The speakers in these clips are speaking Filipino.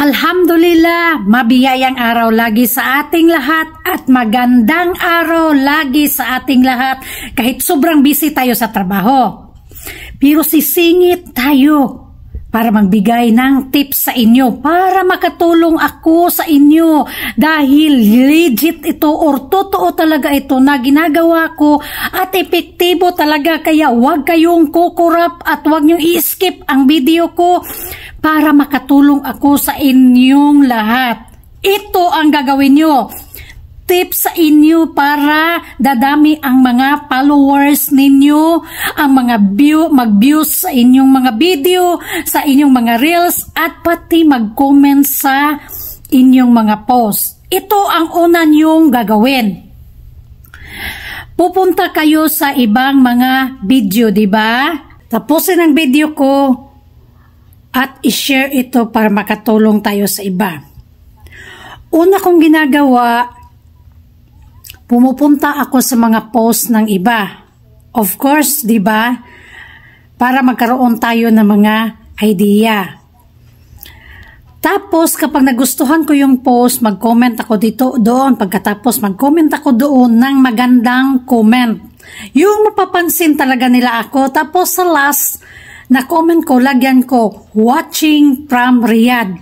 Alhamdulillah, mabiyayang araw lagi sa ating lahat at magandang araw lagi sa ating lahat kahit sobrang busy tayo sa trabaho. Pero sisingit tayo para magbigay ng tips sa inyo, para makatulong ako sa inyo dahil legit ito or totoo talaga ito na ginagawa ko at epektibo talaga, kaya huwag kayong kukurap at huwag niyong i-skip ang video ko para makatulong ako sa inyong lahat. Ito ang gagawin nyo. Tips sa inyo para dadami ang mga followers ninyo, ang mga mag-views sa inyong mga video, sa inyong mga reels, at pati mag-comment sa inyong mga post. Ito ang una nyong gagawin. Pupunta kayo sa ibang mga video, diba? Tapusin ang video ko at i-share ito para makatulong tayo sa iba. Una kong ginagawa, pumupunta ako sa mga post ng iba. Of course, di ba? Para magkaroon tayo ng mga idea. Tapos, kapag nagustuhan ko yung post, mag-comment ako doon. Pagkatapos, mag-comment ako doon ng magandang comment. Yung mapapansin talaga nila ako. Tapos, sa last na comment ko, lagyan ko, watching from Riyadh.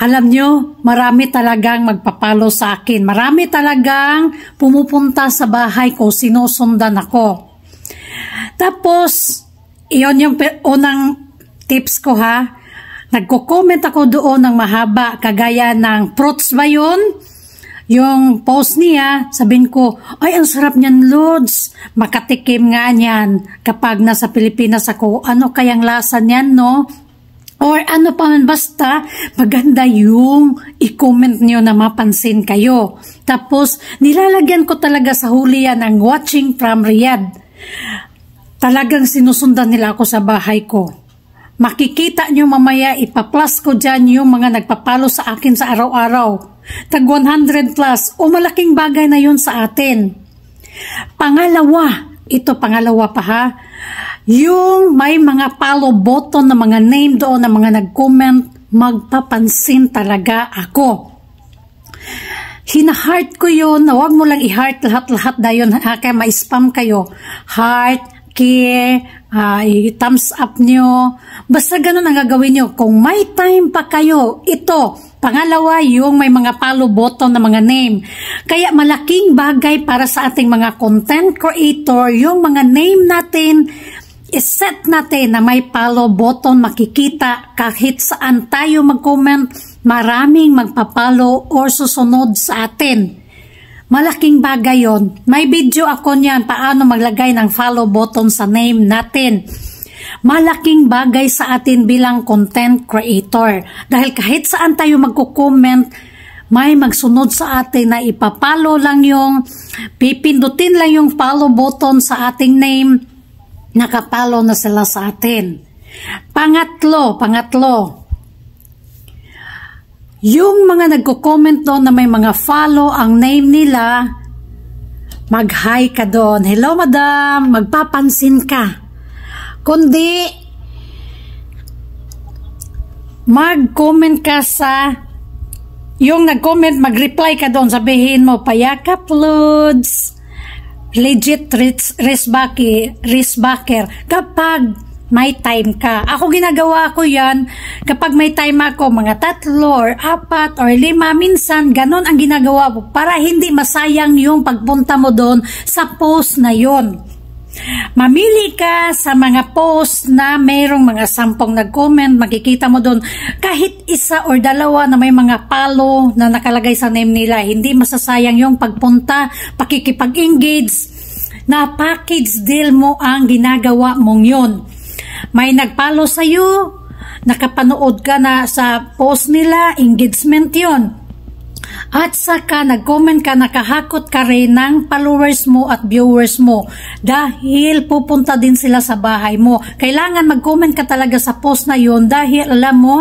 Alam nyo, marami talagang magpapalo sa akin. Marami talagang pumupunta sa bahay ko, sinusundan ako. Tapos, iyon yung unang tips ko ha. Nagko-comment ako doon ng mahaba, kagaya ng fruits ba yun? Yung post niya, sabihin ko, ay, ang sarap niyan, Lods. Makatikim nga niyan kapag nasa Pilipinas ako. Ano kayang lasa niyan, no? Or ano pa man, basta maganda yung i-comment niyo na mapansin kayo. Tapos, nilalagyan ko talaga sa huli yan ang watching from Riyadh. Talagang sinusundan nila ako sa bahay ko. Makikita nyo mamaya, ipa-plus ko dyan yung mga nagpapalo sa akin sa araw-araw. Tag 100 plus, o malaking bagay na yun sa atin. Pangalawa, ito pangalawa pa ha, yung may mga follow button na mga name doon na mga nag-comment, magpapansin talaga ako. Hina-heart ko yun, na huwag mo lang i-heart lahat-lahat dayon, kaya ma-spam kayo. Heart, care, thumbs up nyo. Basta ganun ang gagawin nyo. Kung may time pa kayo, ito. Pangalawa, yung may mga follow button na mga name. Kaya malaking bagay para sa ating mga content creator, yung mga name natin, iset natin na may follow button, makikita kahit saan tayo mag-comment, maraming magpapalo or susunod sa atin. Malaking bagay yon. May video ako niyan paano maglagay ng follow button sa name natin. Malaking bagay sa atin bilang content creator. Dahil kahit saan tayo magko-comment, may magsunod sa atin na ipapalo lang yung, pipindutin lang yung follow button sa ating name, nakapalo na sila sa atin. Pangatlo, yung mga nagko-comment doon na may mga follow ang name nila, mag-hi ka doon. Hello madam, magpapansin ka. Kundi, mag-comment ka sa, yung nag-comment, mag-reply ka doon, sabihin mo, payakap Lods, legit risbacker, kapag may time ka. Ako ginagawa ko yan, kapag may time ako, mga 3 or 4 or 5, minsan, ganon ang ginagawa ko para hindi masayang yung pagpunta mo doon sa post na yon. Mamili ka sa mga post na mayroong mga 10 nag-comment, makikita mo doon kahit isa or dalawa na may mga follow na nakalagay sa name nila, hindi masasayang yung pagpunta, pakikipag-engage, na package deal mo ang ginagawa mong yun. May nag-follow sa'yo, nakapanood ka na sa post nila, engagement yon. At saka nag-comment ka, nakahakot ka rin ng followers mo at viewers mo dahil pupunta din sila sa bahay mo. Kailangan mag-comment ka talaga sa post na yun dahil alam mo,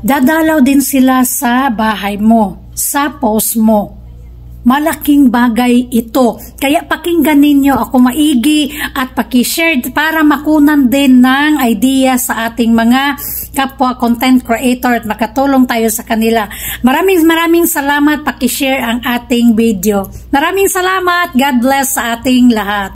dadalaw din sila sa bahay mo, sa post mo. malaking bagay ito. Kaya pakinggan ninyo ako maigi at pakishare para makunan din ng idea sa ating mga kapwa content creator at makatulong tayo sa kanila. Maraming salamat, pakishare ang ating video. Maraming salamat. God bless sa ating lahat.